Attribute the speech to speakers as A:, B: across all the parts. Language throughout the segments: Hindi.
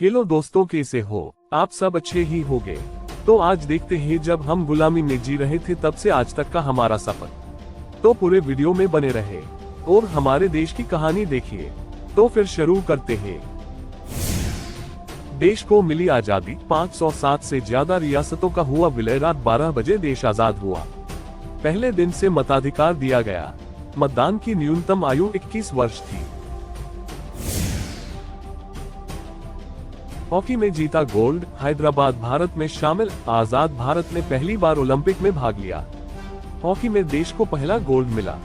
A: हेलो दोस्तों, कैसे हो आप? सब अच्छे ही होंगे। तो आज देखते हैं, जब हम गुलामी में जी रहे थे तब से आज तक का हमारा सफर। तो पूरे वीडियो में बने रहे और हमारे देश की कहानी देखिए। तो फिर शुरू करते हैं। देश को मिली आजादी, 507 से ज्यादा रियासतों का हुआ विलय। रात 12 बजे देश आजाद हुआ। पहले दिन से मताधिकार दिया गया। मतदान की न्यूनतम आयु 21 वर्ष थी। हॉकी में जीता गोल्ड, हैदराबाद भारत में शामिल। आजाद भारत ने पहली बार ओलंपिक में भाग लिया। हॉकी में देश को पहला गोल्ड मिला।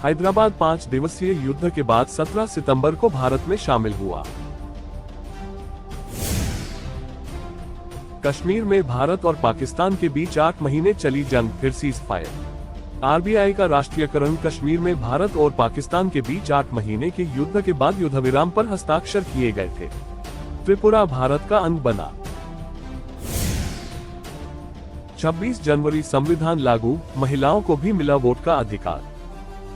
A: हैदराबाद 5 दिवसीय युद्ध के बाद 17 सितंबर को भारत में शामिल हुआ। कश्मीर में भारत और पाकिस्तान के बीच 8 महीने चली जंग, फिर सीज फायर। आरबीआई का राष्ट्रीयकरण। कश्मीर में भारत और पाकिस्तान के बीच 8 महीने के युद्ध के बाद युद्धविराम पर हस्ताक्षर किए गए थे। त्रिपुरा भारत का अंग बना। 26 जनवरी संविधान लागू, महिलाओं को भी मिला वोट का अधिकार।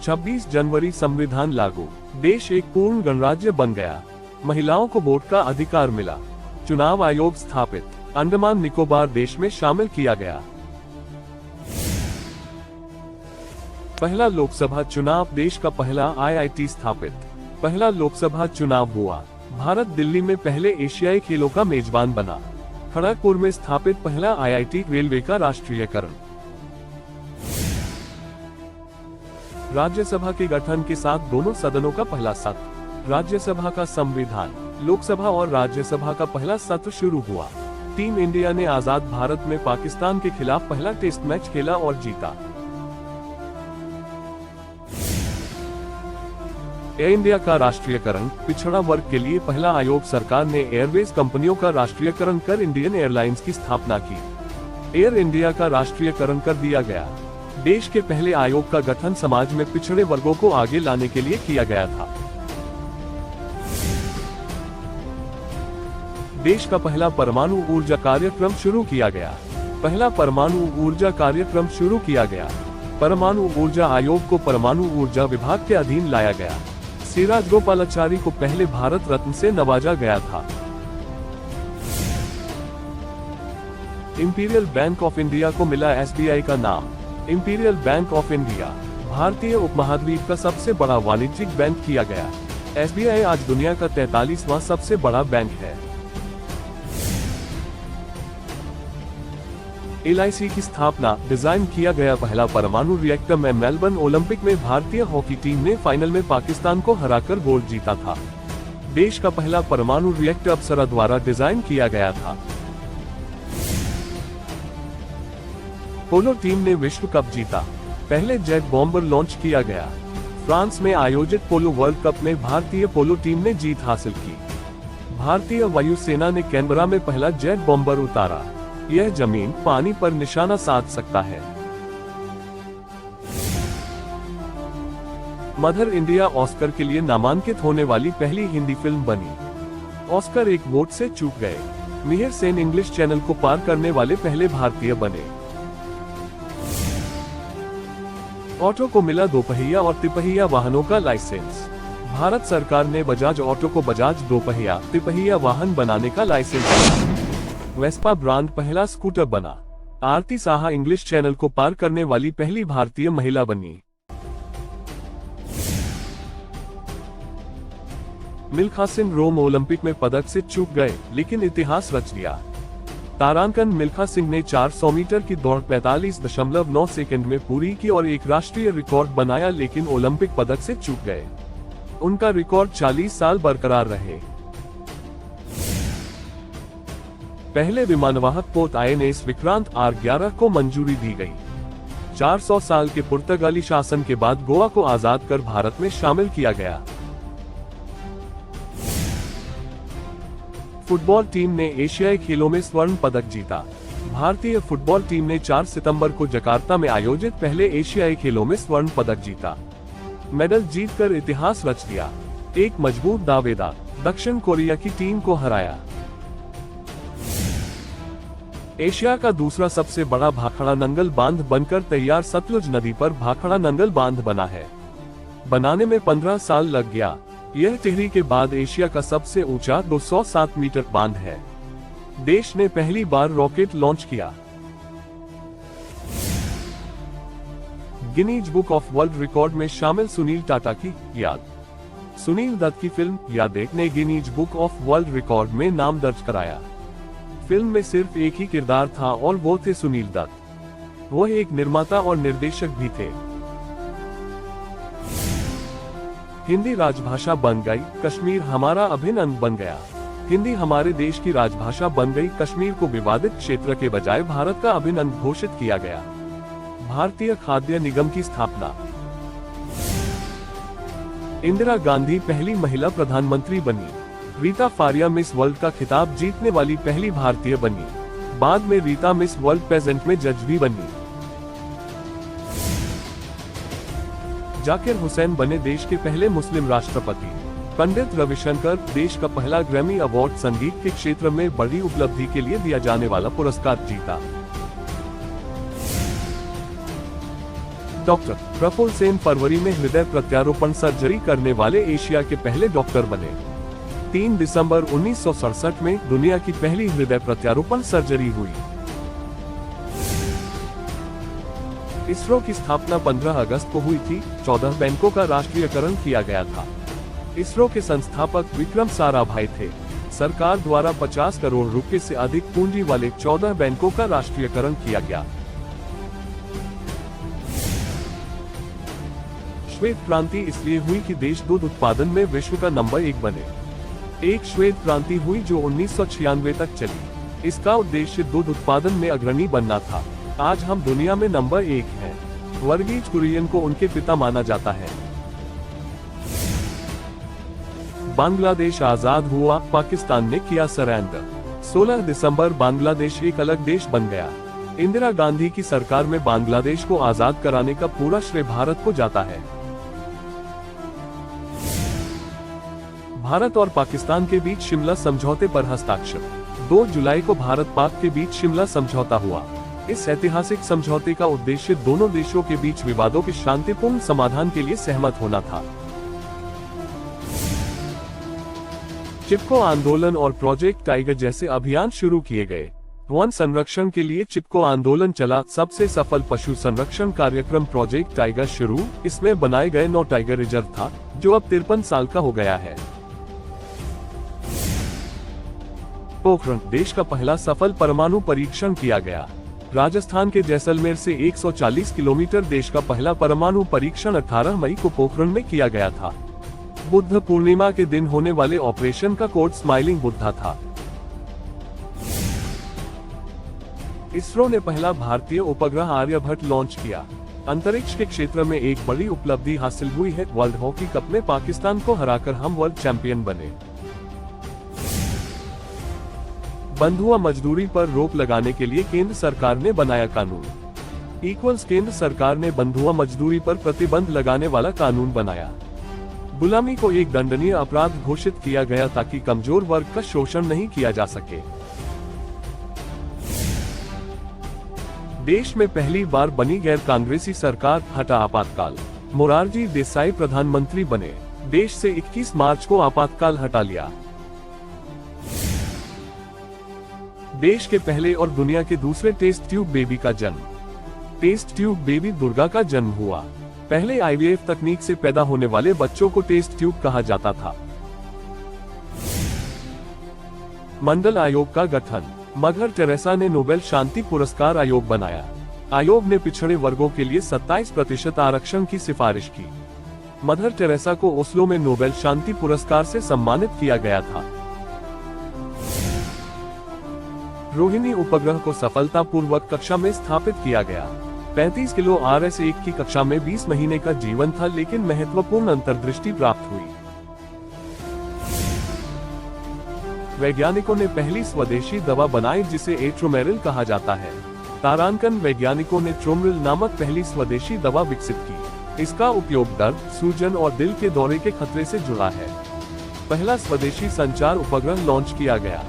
A: 26 जनवरी संविधान लागू, देश एक पूर्ण गणराज्य बन गया। महिलाओं को वोट का अधिकार मिला। चुनाव आयोग स्थापित, अंडमान निकोबार देश में शामिल किया गया। पहला लोकसभा चुनाव, देश का पहला आईआईटी स्थापित। पहला लोकसभा चुनाव हुआ। भारत दिल्ली में पहले एशियाई खेलों का मेजबान बना। खड़गपुर में स्थापित पहला आईआईटी। रेलवे का राष्ट्रीयकरण। राज्यसभा के गठन के साथ दोनों सदनों का पहला सत्र। राज्यसभा का संविधान, लोकसभा और राज्यसभा का पहला सत्र शुरू हुआ। टीम इंडिया ने आजाद भारत में पाकिस्तान के खिलाफ पहला टेस्ट मैच खेला और जीता। एयर इंडिया का राष्ट्रीयकरण, पिछड़ा वर्ग के लिए पहला आयोग। सरकार ने एयरवेज कंपनियों का राष्ट्रीयकरण कर इंडियन एयरलाइंस की स्थापना की। एयर इंडिया का राष्ट्रीयकरण कर दिया गया। देश के पहले आयोग का गठन समाज में पिछड़े वर्गों को आगे लाने के लिए किया गया था। देश का पहला परमाणु ऊर्जा कार्यक्रम शुरू किया गया। पहला परमाणु ऊर्जा कार्यक्रम शुरू किया गया। परमाणु ऊर्जा आयोग को परमाणु ऊर्जा विभाग के अधीन लाया गया। सी राजगोपालाचारी को पहले भारत रत्न से नवाजा गया था। इंपीरियल बैंक ऑफ इंडिया को मिला एसबीआई का नाम। इंपीरियल बैंक ऑफ इंडिया भारतीय उपमहाद्वीप का सबसे बड़ा वाणिज्यिक बैंक किया गया। एसबीआई आज दुनिया का 43वां सबसे बड़ा बैंक है। एलआईसी की स्थापना, डिजाइन किया गया पहला परमाणु रिएक्टर में। मेलबर्न ओलंपिक में भारतीय हॉकी टीम ने फाइनल में पाकिस्तान को हराकर गोल्ड जीता था। देश का पहला परमाणु रिएक्टर अप्सरा द्वारा डिजाइन किया गया था। पोलो टीम ने विश्व कप जीता। पहले जेट बॉम्बर लॉन्च किया गया। फ्रांस में आयोजित पोलो वर्ल्ड कप में भारतीय पोलो टीम ने जीत हासिल की। भारतीय वायुसेना ने कैनबरा में पहला जेट बॉम्बर उतारा। यह जमीन पानी पर निशाना साध सकता है। मदर इंडिया ऑस्कर के लिए नामांकित होने वाली पहली हिंदी फिल्म बनी। ऑस्कर एक वोट से चूक गए। मिहिर सेन इंग्लिश चैनल को पार करने वाले पहले भारतीय बने। ऑटो को मिला दोपहिया और तिपहिया वाहनों का लाइसेंस। भारत सरकार ने बजाज ऑटो को बजाज दोपहिया तिपहिया वाहन बनाने का लाइसेंस दिया। वेस्पा ब्रांड पहला स्कूटर बना। आरती साहा इंग्लिश चैनल को पार करने वाली पहली भारतीय महिला बनी। मिल्खा सिंह रोम ओलंपिक में पदक से चूक गए, लेकिन इतिहास रच दिया। तारांकन मिल्खा सिंह ने 400 मीटर की दौड़ 45.9 सेकंड में पूरी की और एक राष्ट्रीय रिकॉर्ड बनाया, लेकिन ओलंपिक पदक से चूक गए। उनका रिकॉर्ड 40 साल बरकरार रहे। पहले विमानवाहक पोत आईएनएस विक्रांत R11 को मंजूरी दी गई। 400 साल के पुर्तगाली शासन के बाद गोवा को आजाद कर भारत में शामिल किया गया। फुटबॉल टीम ने एशियाई खेलों में स्वर्ण पदक जीता। भारतीय फुटबॉल टीम ने 4 सितंबर को जकार्ता में आयोजित पहले एशियाई खेलों में स्वर्ण पदक जीता। मेडल जीतकर इतिहास रच दिया। एक मजबूत दावेदार, दक्षिण कोरिया की टीम को हराया। एशिया का दूसरा सबसे बड़ा भाखड़ा नंगल बांध बनकर तैयार। सतलुज नदी पर भाखड़ा नंगल बांध बना है। बनाने में 15 साल लग गया। यह टिहरी के बाद एशिया का सबसे ऊंचा 207 मीटर बांध है। देश ने पहली बार रॉकेट लॉन्च किया। Guinness book of world record में शामिल सुनील टाटा की याद। सुनील दत्त की फिल्म यादें ने Guinness book of world record में नाम दर्ज कराया। फिल्म में सिर्फ एक ही किरदार था और वो थे सुनील दत्त। वो एक निर्माता और निर्देशक भी थे। हिंदी राजभाषा बन गई, कश्मीर हमारा अभिन्न अंग बन गया। हिंदी हमारे देश की राजभाषा बन गई, कश्मीर को विवादित क्षेत्र के बजाय भारत का अभिन्न अंग घोषित किया गया। भारतीय खाद्य निगम की स्थापना। इंदिरा गांधी पहली महिला प्रधानमंत्री बनी। रीता फारिया मिस वर्ल्ड का खिताब जीतने वाली पहली भारतीय बनी। बाद में रीता मिस वर्ल्ड पेजेंट में जज भी बनी। जाकिर हुसैन बने देश के पहले मुस्लिम राष्ट्रपति। पंडित रविशंकर देश का पहला ग्रैमी अवार्ड संगीत के क्षेत्र में बड़ी उपलब्धि के लिए दिया जाने वाला पुरस्कार जीता। डॉक्टर प्रफुल्ल सेन फरवरी में हृदय प्रत्यारोपण सर्जरी करने वाले एशिया के पहले डॉक्टर बने। 3 दिसंबर 1967 में दुनिया की पहली हृदय प्रत्यारोपण सर्जरी हुई। इसरो की स्थापना 15 अगस्त को हुई थी। 14 बैंकों का राष्ट्रीयकरण किया गया था। इसरो के संस्थापक विक्रम साराभाई थे। सरकार द्वारा 50 करोड़ रुपए से अधिक पूंजी वाले 14 बैंकों का राष्ट्रीयकरण किया गया। श्वेत क्रांति इसलिए हुई कि देश दूध उत्पादन में विश्व का नंबर 1 बने। एक श्वेत क्रांति हुई जो 1996 तक चली। इसका उद्देश्य दूध उत्पादन में अग्रणी बनना था। आज हम दुनिया में नंबर 1 हैं। वर्गीज कुरियन को उनके पिता माना जाता है। बांग्लादेश आजाद हुआ, पाकिस्तान ने किया सरेंडर। 16 दिसंबर बांग्लादेश एक अलग देश बन गया। इंदिरा गांधी की सरकार में बांग्लादेश को आजाद कराने का पूरा श्रेय भारत को जाता है। भारत और पाकिस्तान के बीच शिमला समझौते पर हस्ताक्षर। 2 जुलाई को भारत पाक के बीच शिमला समझौता हुआ। इस ऐतिहासिक समझौते का उद्देश्य दोनों देशों के बीच विवादों के शांतिपूर्ण समाधान के लिए सहमत होना था। चिपको आंदोलन और प्रोजेक्ट टाइगर जैसे अभियान शुरू किए गए। वन संरक्षण के लिए चिपको आंदोलन चला। सबसे सफल पशु संरक्षण कार्यक्रम प्रोजेक्ट टाइगर शुरू। इसमें बनाए गए 9 टाइगर रिजर्व था, जो अब 53 साल का हो गया है। पोखरण देश का पहला सफल परमाणु परीक्षण किया गया। राजस्थान के जैसलमेर से 140 किलोमीटर देश का पहला परमाणु परीक्षण 18 मई को पोखरण में किया गया था। बुद्ध पूर्णिमा के दिन होने वाले ऑपरेशन का कोड स्माइलिंग बुद्धा था। इसरो ने पहला भारतीय उपग्रह आर्यभट्ट लॉन्च किया। अंतरिक्ष के क्षेत्र में एक बड़ी उपलब्धि हासिल हुई है। वर्ल्ड हॉकी कप में पाकिस्तान को हराकर हम वर्ल्ड चैंपियन बने। बंधुआ मजदूरी पर रोक लगाने के लिए केंद्र सरकार ने बनाया कानून। केंद्र सरकार ने बंधुआ मजदूरी पर प्रतिबंध लगाने वाला कानून बनाया। गुलामी को एक दंडनीय अपराध घोषित किया गया ताकि कमजोर वर्ग का शोषण नहीं किया जा सके। देश में पहली बार बनी गैर कांग्रेसी सरकार, हटा आपातकाल। मोरारजी देसाई प्रधानमंत्री बने। देश से 21 मार्च को आपातकाल हटा लिया। देश के पहले और दुनिया के दूसरे टेस्ट ट्यूब बेबी का जन्म। टेस्ट ट्यूब बेबी दुर्गा का जन्म हुआ। पहले आईवीएफ तकनीक से पैदा होने वाले बच्चों को टेस्ट ट्यूब कहा जाता था। मंडल आयोग का गठन। मदर टेरेसा ने नोबेल शांति पुरस्कार आयोग बनाया। आयोग ने पिछड़े वर्गों के लिए 27% आरक्षण की सिफारिश की। मदर टेरेसा को ओस्लो में नोबेल शांति पुरस्कार से सम्मानित किया गया था। रोहिणी उपग्रह को सफलतापूर्वक कक्षा में स्थापित किया गया। 35 किलो RS-1 की कक्षा में 20 महीने का जीवन था, लेकिन महत्वपूर्ण अंतर्दृष्टि प्राप्त हुई। वैज्ञानिकों ने पहली स्वदेशी दवा बनाई जिसे एट्रोमेरिल कहा जाता है। तारांकन वैज्ञानिकों ने ट्रोमरिल नामक पहली स्वदेशी दवा विकसित की। इसका उपयोग दर्द, सूजन और दिल के दौरे के खतरे से जुड़ा है। पहला स्वदेशी संचार उपग्रह लॉन्च किया गया।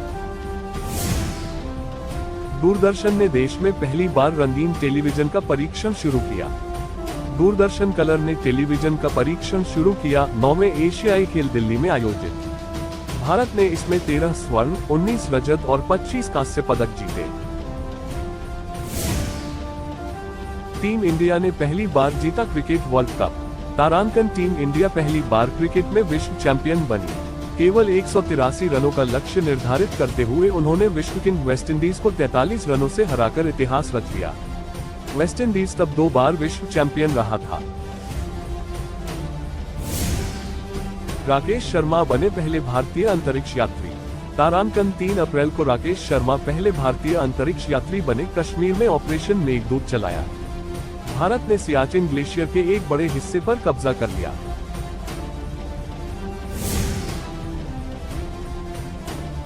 A: दूरदर्शन ने देश में पहली बार रंगीन टेलीविजन का परीक्षण शुरू किया। दूरदर्शन कलर ने टेलीविजन का परीक्षण शुरू किया। 9वें एशियाई खेल दिल्ली में आयोजित। भारत ने इसमें 13 स्वर्ण, 19 रजत और 25 कांस्य पदक जीते। टीम इंडिया ने पहली बार जीता क्रिकेट वर्ल्ड कप। तारांकन टीम इंडिया पहली बार क्रिकेट में विश्व चैंपियन बनी। केवल 183 रनों का लक्ष्य निर्धारित करते हुए उन्होंने विश्व किंग वेस्टइंडीज को 43 रनों से हराकर इतिहास रच दिया। वेस्टइंडीज तब 2 बार विश्व चैंपियन रहा था। राकेश शर्मा बने पहले भारतीय अंतरिक्ष यात्री। तारांकन 3 अप्रैल को राकेश शर्मा पहले भारतीय अंतरिक्ष यात्री बने। कश्मीर में ऑपरेशन मेघदूत चलाया। भारत ने सियाचिन ग्लेशियर के एक बड़े हिस्से पर कब्जा कर लिया।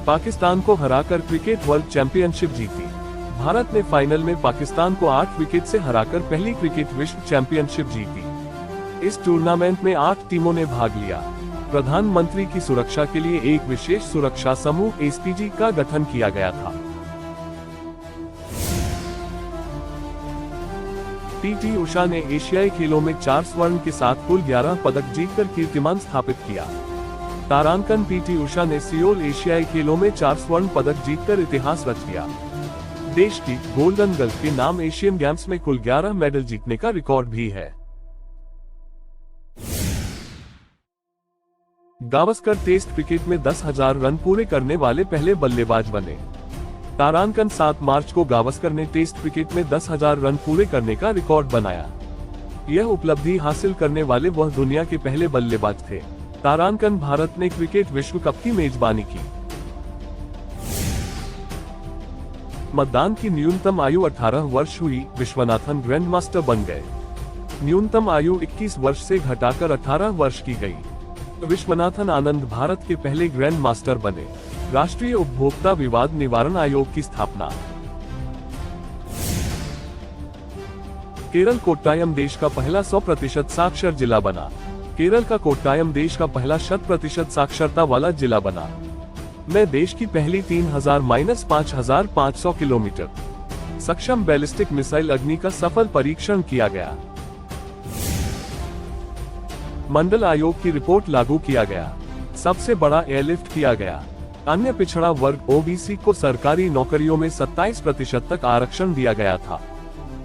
A: पाकिस्तान को हराकर क्रिकेट वर्ल्ड चैंपियनशिप जीती। भारत ने फाइनल में पाकिस्तान को 8 विकेट से हराकर पहली क्रिकेट विश्व चैंपियनशिप जीती। इस टूर्नामेंट में 8 टीमों ने भाग लिया। प्रधानमंत्री की सुरक्षा के लिए एक विशेष सुरक्षा समूह एसपीजी का गठन किया गया था। पीटी उषा ने एशियाई खेलों में 4 स्वर्ण के साथ कुल 11 पदक जीतकर कीर्तिमान स्थापित किया। तारांकन पीटी उषा ने सियोल एशियाई खेलों में 4 स्वर्ण पदक जीतकर इतिहास रच दिया। देश की गोल्डन गर्ल के नाम एशियन गेम्स में कुल 11 मेडल जीतने का रिकॉर्ड भी है। गावस्कर टेस्ट क्रिकेट में 10,000 रन पूरे करने वाले पहले बल्लेबाज बने। तारांकन 7 मार्च को गावस्कर ने टेस्ट क्रिकेट में 10,000 रन पूरे करने का रिकॉर्ड बनाया। यह उपलब्धि हासिल करने वाले वह दुनिया के पहले बल्लेबाज थे। तारांकन भारत ने क्रिकेट विश्व कप की मेजबानी की। मतदान की न्यूनतम आयु 18 वर्ष हुई। विश्वनाथन ग्रैंड मास्टर बन गए। न्यूनतम आयु 21 वर्ष से घटाकर 18 वर्ष की गई। विश्वनाथन आनंद भारत के पहले ग्रैंड मास्टर बने। राष्ट्रीय उपभोक्ता विवाद निवारण आयोग की स्थापना। केरल कोट्टायम देश का पहला 100% साक्षर जिला बना। केरल का कोट्टायम देश का पहला 100% साक्षरता वाला जिला बना। में देश की पहली 3000-5500 किलोमीटर सक्षम बैलिस्टिक मिसाइल अग्नि का सफल परीक्षण किया गया। मंडल आयोग की रिपोर्ट लागू किया गया। सबसे बड़ा एयरलिफ्ट किया गया। अन्य पिछड़ा वर्ग ओबीसी को सरकारी नौकरियों में 27% तक आरक्षण दिया गया था।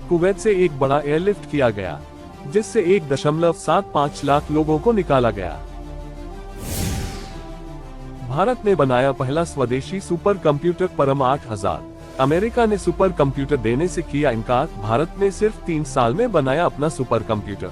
A: कुवैत से एक बड़ा एयरलिफ्ट किया गया, जिससे 1.75 लाख लोगों को निकाला गया। भारत ने बनाया पहला स्वदेशी सुपर कंप्यूटर परम 8000। अमेरिका ने सुपर कंप्यूटर देने से किया इनकार। भारत ने सिर्फ 3 साल में बनाया अपना super computer.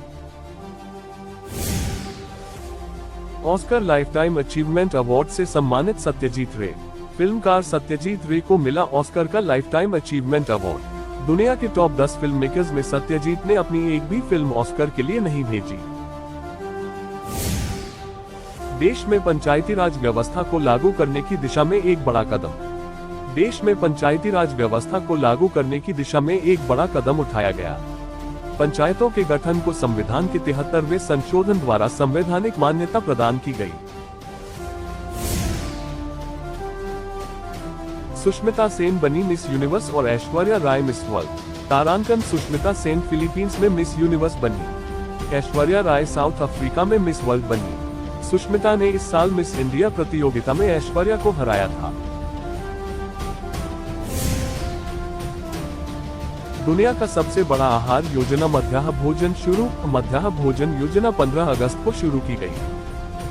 A: Oscar lifetime achievement award से सम्मानित सत्यजीत रे। फिल्मकार सत्यजीत रे को मिला ऑस्कर का लाइफटाइम अचीवमेंट अवार्ड। दुनिया के टॉप 10 फिल्म मेकर्स में सत्यजीत ने अपनी एक भी फिल्म ऑस्कर के लिए नहीं भेजी। देश में पंचायती राज व्यवस्था को लागू करने की दिशा में एक बड़ा कदम। देश में पंचायती राज व्यवस्था को लागू करने की दिशा में एक बड़ा कदम उठाया गया। पंचायतों के गठन को संविधान के 73वें संशोधन द्वारा संवैधानिक मान्यता प्रदान की गई। सुष्मिता सेन बनी मिस यूनिवर्स और ऐश्वर्या राय मिस वर्ल्ड। तारांकन सुष्मिता सेन फिलीपींस में मिस यूनिवर्स बनी। ऐश्वर्या राय साउथ अफ्रीका में मिस वर्ल्ड बनी। सुष्मिता ने इस साल मिस इंडिया प्रतियोगिता में ऐश्वर्या को हराया था। दुनिया का सबसे बड़ा आहार योजना मध्याह्न भोजन शुरू। मध्याह्न भोजन योजना 15 अगस्त को शुरू की गई।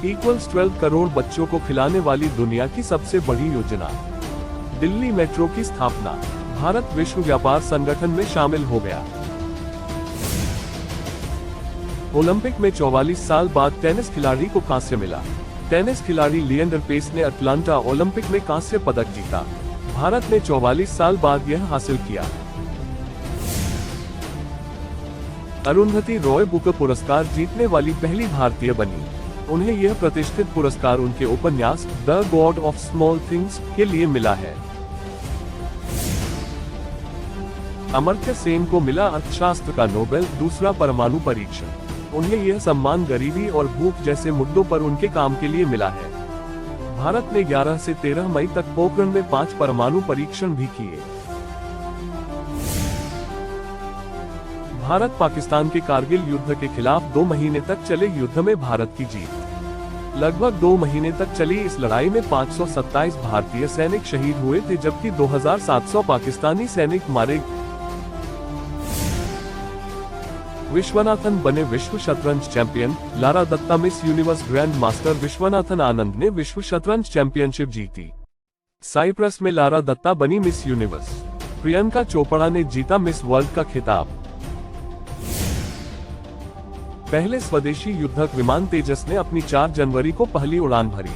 A: 12 करोड़ बच्चों को खिलाने वाली दुनिया की सबसे बड़ी योजना। दिल्ली मेट्रो की स्थापना। भारत विश्व व्यापार संगठन में शामिल हो गया। ओलंपिक में 44 साल बाद टेनिस खिलाड़ी को कांस्य मिला। टेनिस खिलाड़ी लिएंडर पेस ने अटलांटा ओलंपिक में कांस्य पदक जीता। भारत ने 44 साल बाद यह हासिल किया। अरुंधति रॉय बुकर पुरस्कार जीतने वाली पहली भारतीय बनी। उन्हें यह प्रतिष्ठित पुरस्कार उनके उपन्यास the God of small things के लिए मिला है। अमर्त्य सेन को मिला अर्थशास्त्र का नोबेल। दूसरा परमाणु परीक्षण। उन्हें यह सम्मान गरीबी और भूख जैसे मुद्दों पर उनके काम के लिए मिला है। भारत ने 11 से 13 मई तक पोखरण में 5 परमाणु परीक्षण भी किए। भारत पाकिस्तान के कारगिल युद्ध के खिलाफ 2 महीने तक चले युद्ध में भारत की जीत। लगभग 2 महीने तक चली इस लड़ाई में 527 भारतीय सैनिक शहीद हुए थे, जबकि 2700 पाकिस्तानी सैनिक मारे गए। विश्वनाथन बने विश्व शतरंज champion. Lara Dutta Miss Universe grandmaster Viswanathan Anand ने विश्व शतरंज चैंपियनशिप जीती। साइप्रस में लारा दत्ता बनी मिस यूनिवर्स। प्रियंका चोपड़ा ने जीता मिस वर्ल्ड का खिताब। पहले स्वदेशी युद्धक विमान तेजस ने अपनी 4 जनवरी को पहली उड़ान भरी।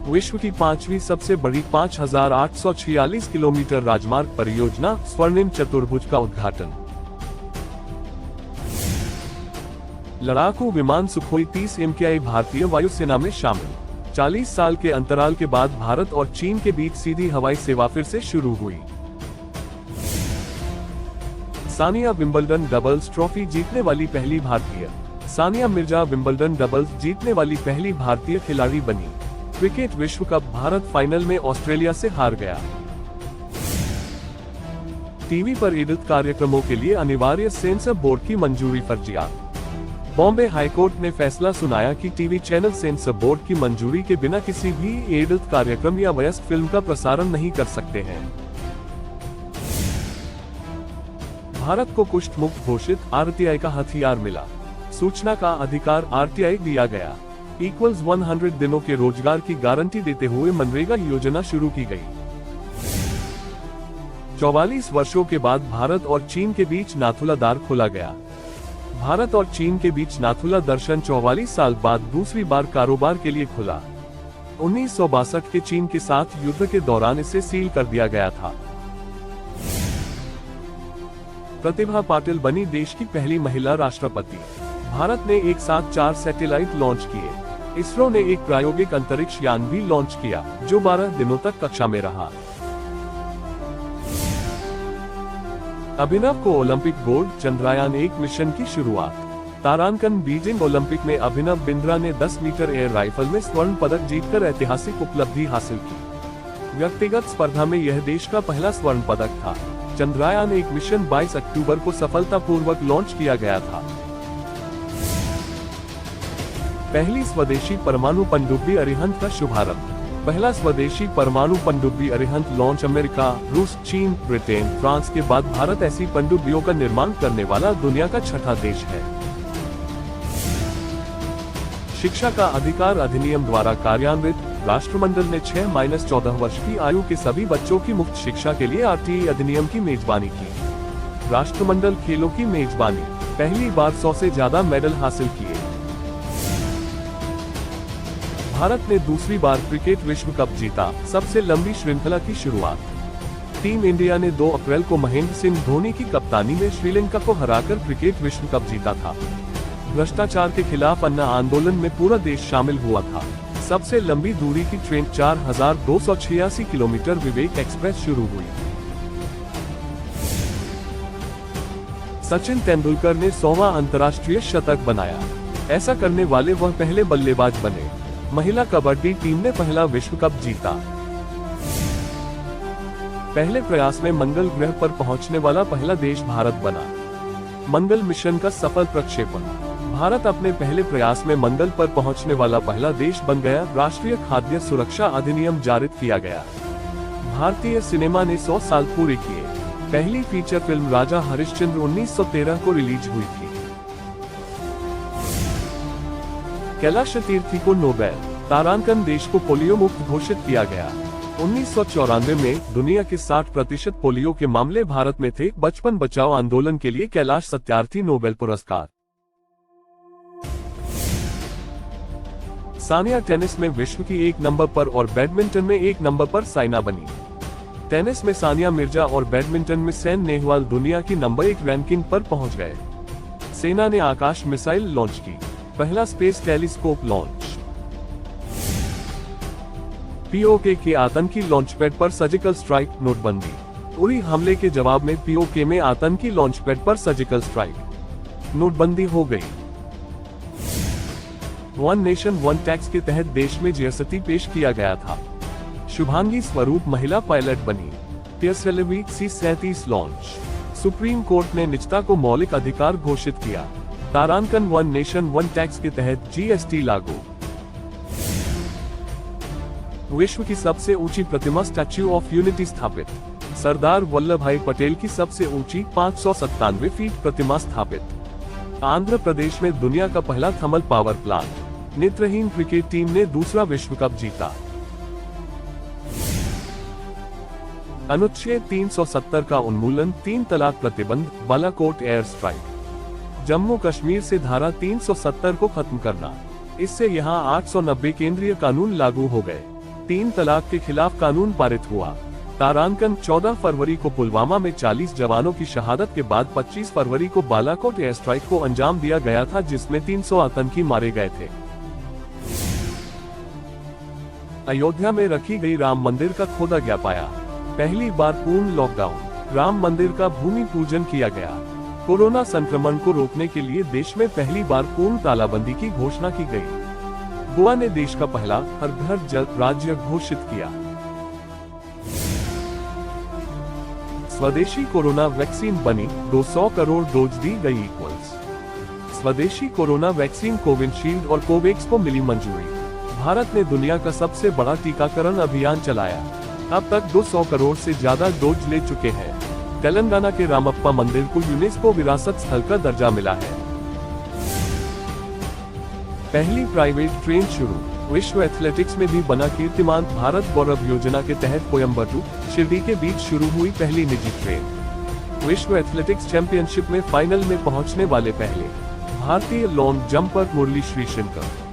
A: विश्व की 5वीं सबसे बड़ी 5846 किलोमीटर राजमार्ग परियोजना स्वर्णिम चतुर्भुज का उद्घाटन। लड़ाकू विमान सुखोई 30 MKI भारतीय वायुसेना में शामिल। 40 साल के अंतराल के बाद भारत और चीन के बीच सीधी हवाई सेवा फिर से शुरू हुई। सानिया विंबलडन डबल्स ट्रॉफी जीतने वाली पहली भारतीय। सानिया मिर्जा विंबलडन डबल्स जीतने वाली पहली भारतीय खिलाड़ी बनी। क्रिकेट विश्व कप भारत फाइनल में ऑस्ट्रेलिया से हार गया। टीवी पर ईदत कार्यक्रमों के लिए अनिवार्य सेंसर बोर्ड की मंजूरी फर्जियात। बॉम्बे हाईकोर्ट ने फैसला सुनाया कि टीवी चैनल सेंसर बोर्ड की मंजूरी के बिना किसी भी एडल्ट कार्यक्रम या वयस्क फिल्म का प्रसारण नहीं कर सकते हैं। भारत को कुष्ठ मुक्त घोषित, आरटीआई का हथियार मिला। सूचना का अधिकार आरटीआई दिया गया। 100 दिनों के रोजगार की गारंटी देते हुए मनरेगा योजना शुरू की गई। 44 वर्षों के बाद भारत और चीन के बीच नाथुला द्वार खोला गया। भारत और चीन के बीच नाथुला दर्शन 44 साल बाद दूसरी बार कारोबार के लिए खुला। 1962 के चीन के साथ युद्ध के दौरान इसे सील कर दिया गया था। प्रतिभा पाटिल बनी देश की पहली महिला राष्ट्रपति। भारत ने एक साथ 4 सैटेलाइट लॉन्च किए। इसरो ने एक प्रायोगिक अंतरिक्ष यान भी लॉन्च किया, जो 12 दिनों तक कक्षा में रहा। अभिनव को ओलंपिक गोल्ड, चंद्रयान-1 मिशन की शुरुआत। तारांकन बीजिंग ओलंपिक में अभिनव बिंद्रा ने 10 मीटर एयर राइफल में स्वर्ण पदक जीतकर ऐतिहासिक उपलब्धि हासिल की। व्यक्तिगत स्पर्धा में यह देश का पहला स्वर्ण पदक था। चंद्रयान-1 मिशन 22 अक्टूबर को सफलतापूर्वक लॉन्च किया गया था। पहली स्वदेशी परमाणु पनडुब्बी अरिहंत का शुभारंभ। पहला स्वदेशी परमाणु पनडुब्बी अरिहंत लॉन्च अमेरिका, रूस, चीन, ब्रिटेन, फ्रांस के बाद भारत ऐसी पनडुब्बियों का निर्माण करने वाला दुनिया का 6ठा देश है। शिक्षा का अधिकार अधिनियम द्वारा कार्यान्वित। राष्ट्रमंडल ने 6-14 वर्ष की आयु के सभी बच्चों की मुफ्त शिक्षा के लिए आरटीई अधिनियम की मेजबानी की। राष्ट्रमंडल खेलों की मेजबानी। पहली बार 100 से ज्यादा मेडल हासिल किए। भारत ने दूसरी बार क्रिकेट विश्व कप जीता। सबसे लंबी श्रृंखला की शुरुआत। टीम इंडिया ने 2 अप्रैल को महेंद्र सिंह धोनी की कप्तानी में श्रीलंका को हराकर क्रिकेट विश्व कप जीता था। भ्रष्टाचार के खिलाफ अन्ना आंदोलन में पूरा देश शामिल हुआ था। सबसे लंबी दूरी की ट्रेन 4286 किलोमीटर विवेक एक्सप्रेस शुरू हुई। सचिन तेंदुलकर ने 100वां अंतर्राष्ट्रीय शतक बनाया। ऐसा करने वाले वह पहले बल्लेबाज बने। महिला कबड्डी टीम ने पहला विश्व कप जीता। पहले प्रयास में मंगल ग्रह पर पहुंचने वाला पहला देश भारत बना। मंगल मिशन का सफल प्रक्षेपण। भारत अपने पहले प्रयास में मंगल पर पहुंचने वाला पहला देश बन गया। राष्ट्रीय खाद्य सुरक्षा अधिनियम जारी किया गया। भारतीय सिनेमा ने 100 साल पूरे किए। पहली फीचर फिल्म राजा हरिश्चंद्र 1913 को रिलीज हुई थी। कैलाश तीर्थी को नोबेल। तारांकन देश को पोलियो मुक्त घोषित किया गया। 1994 में दुनिया के 60% पोलियो के मामले भारत में थे। बचपन बचाओ आंदोलन के लिए कैलाश सत्यार्थी नोबेल पुरस्कार। सानिया टेनिस में विश्व की 1 नंबर पर और बैडमिंटन में 1 नंबर पर साइना बनी। टेनिस में सानिया मिर्जा और बैडमिंटन में सैन नेहवाल दुनिया की नंबर 1 रैंकिंग पर पहुंच गए। सेना ने आकाश मिसाइल लॉन्च की। पहला स्पेस टेलीस्कोप लॉन्च। पीओके के आतंकी लॉन्चपैड पर सर्जिकल स्ट्राइक। नोटबंदी। उरी हमले के जवाब में पीओके में आतंकी लॉन्चपैड पर सर्जिकल स्ट्राइक। नोटबंदी हो गई। वन नेशन वन टैक्स के तहत देश में जीएसटी पेश किया गया था। शुभांगी स्वरूप महिला पायलट बनी। TSLV C-37 launch. Supreme court ने निजता को मौलिक अधिकार घोषित किया। तारांकन वन नेशन वन टैक्स के तहत जीएसटी लागू। विश्व की सबसे ऊंची प्रतिमा स्टैच्यू ऑफ यूनिटी स्थापित। सरदार वल्लभ भाई पटेल की सबसे ऊंची 597 फीट प्रतिमा स्थापित। आंध्र प्रदेश में दुनिया का पहला थर्मल पावर प्लांट। नेत्रहीन क्रिकेट टीम ने दूसरा विश्व कप जीता। अनुच्छेद 370 का उन्मूलन, 3 तलाक प्रतिबंध, बालाकोट एयर स्ट्राइक। जम्मू कश्मीर से धारा 370 को खत्म करना। इससे यहां 890 केंद्रीय कानून लागू हो गए। 3 तलाक के खिलाफ कानून पारित हुआ। तारांकन 14 फरवरी को पुलवामा में 40 जवानों की शहादत के बाद 25 फरवरी को बालाकोट एयर स्ट्राइक को अंजाम दिया गया था, जिसमें 300 आतंकी मारे गए थे। अयोध्या में रखी गई राम मंदिर का खोदा गया पाया। पहली बार पूर्ण लॉकडाउन। राम मंदिर का भूमि पूजन किया गया। कोरोना संक्रमण को रोकने के लिए देश में पहली बार पूर्ण तालाबंदी की घोषणा की गई। गोवा ने देश का पहला हर घर जल राज्य घोषित किया। स्वदेशी कोरोना वैक्सीन बनी, 200 करोड़ डोज दी गई इक्वल्स। स्वदेशी कोरोना वैक्सीन कोविशील्ड और कोवैक्स को मिली मंजूरी। भारत ने दुनिया का सबसे बड़ा टीकाकरण अभियान चलाया। अब तक 200 करोड़ से ज्यादा डोज ले चुके हैं। तेलंगाना के रामप्पा मंदिर को यूनेस्को विरासत स्थल का दर्जा मिला है। पहली प्राइवेट ट्रेन शुरू। विश्व एथलेटिक्स में भी बना कीर्तिमान। भारत गौरव योजना के तहत कोयम्बटूर, शिरडी के बीच शुरू हुई पहली निजी ट्रेन। विश्व एथलेटिक्स चैंपियनशिप में फाइनल में पहुंचने वाले पहले भारतीय लॉन्ग जंपर मुरली श्रीशंकर।